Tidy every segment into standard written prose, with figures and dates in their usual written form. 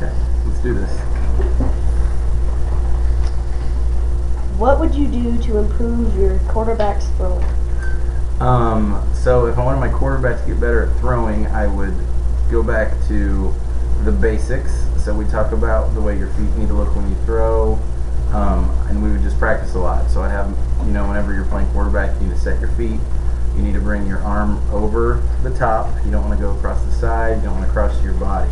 Okay, let's do this. What would you do to improve your quarterback's throwing? So if I wanted my quarterback to get better at throwing, I would go back to the basics. So we talk about the way your feet need to look when you throw, and we would just practice a lot. So I'd have, whenever you're playing quarterback, you need to set your feet. You need to bring your arm over the top. You don't want to go across the side. You don't want to cross your body.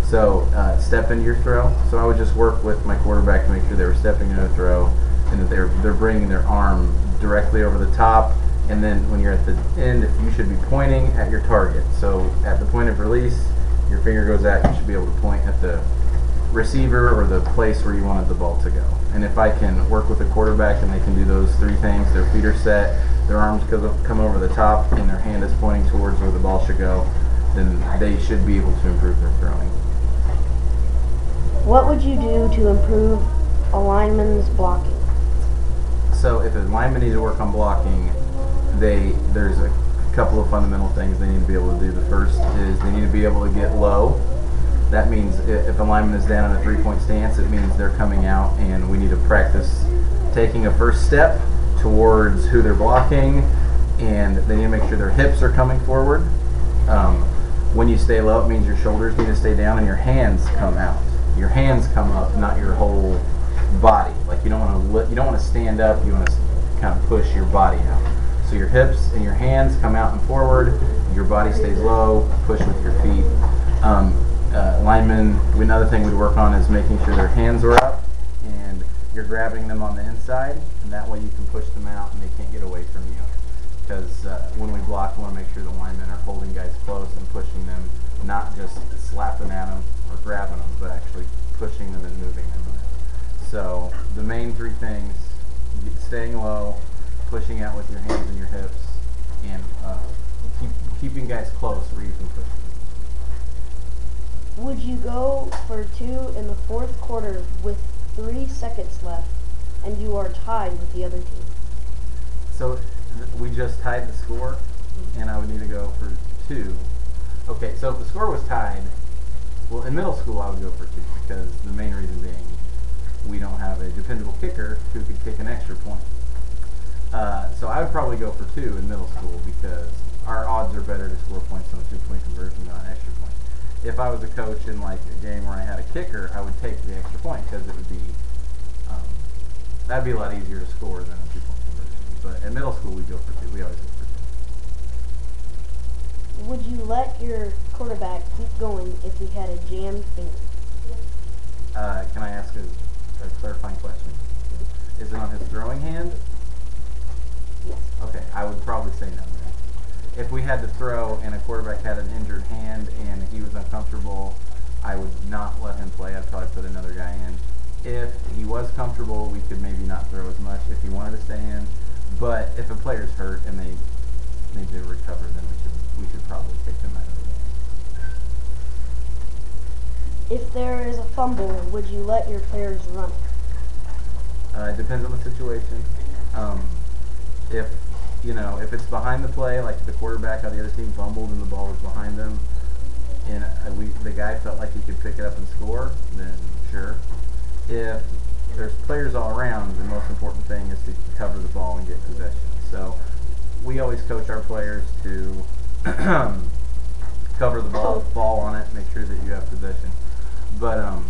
So step into your throw. So I would just work with my quarterback to make sure they were stepping into a throw and that they're bringing their arm directly over the top. And then when you're at the end, you should be pointing at your target. So at the point of release, your finger goes out. You should be able to point at the receiver or the place where you wanted the ball to go. And if I can work with a quarterback and they can do those three things, their feet are set, their arms come over the top, and their hand is pointing towards where the ball should go, then they should be able to improve their throwing. What would you do to improve a lineman's blocking? So if a lineman needs to work on blocking, there's a couple of fundamental things they need to be able to do. The first is they need to be able to get low. That means if a lineman is down in a three-point stance, it means they're coming out, and we need to practice taking a first step towards who they're blocking, and they need to make sure their hips are coming forward. When you stay low, it means your shoulders need to stay down and your hands come out. Your hands come up, not your whole body. Like you don't want to stand up. You want to kind of push your body out. So your hips and your hands come out and forward. Your body stays low. Push with your feet. Linemen, another thing we work on is making sure their hands are up and you're grabbing them on the inside, and that way you can push them out and they can't get away from you. Because when we block, we want to make sure the linemen are holding guys close and pushing them, not just slapping at them or grabbing them, but actually pushing them and moving them. So the main three things: staying low, pushing out with your hands and your hips, and keeping guys close where you can push them. Would you go for two in the fourth quarter with 3 seconds left and you are tied with the other team? So we just tied the score, and I would need to go for two. Okay, so if the score was tied, well, in middle school I would go for two, because the main reason being we don't have a dependable kicker who could kick an extra point. So I would probably go for two in middle school because our odds are better to score points on a two-point conversion than on an extra point. If I was a coach in like a game where I had a kicker, I would take the extra point because it would be that'd be a lot easier to score than a two-point conversion. But in middle school we go for two. We always go for two. Would you let your quarterback keep going if he had a jammed finger? Can I ask a clarifying question? Is it on his throwing hand? Yes. Okay, I would probably say no then. If we had to throw and a quarterback had an injured hand and he was uncomfortable, I would not let him play. I'd probably put another guy in. If he was comfortable, we could maybe not throw as much if he wanted to stay in. But if a player's hurt and they need to recover, then we should probably take them out of the game. If there is a fumble, would you let your players run it? It depends on the situation. If it's behind the play, like if the quarterback on the other team fumbled and the ball was behind them, and the guy felt like he could pick it up and score, then sure. If there's players all around, the most important thing is to cover the ball and get possession. So we always coach our players to cover the ball on it, make sure that you have possession. But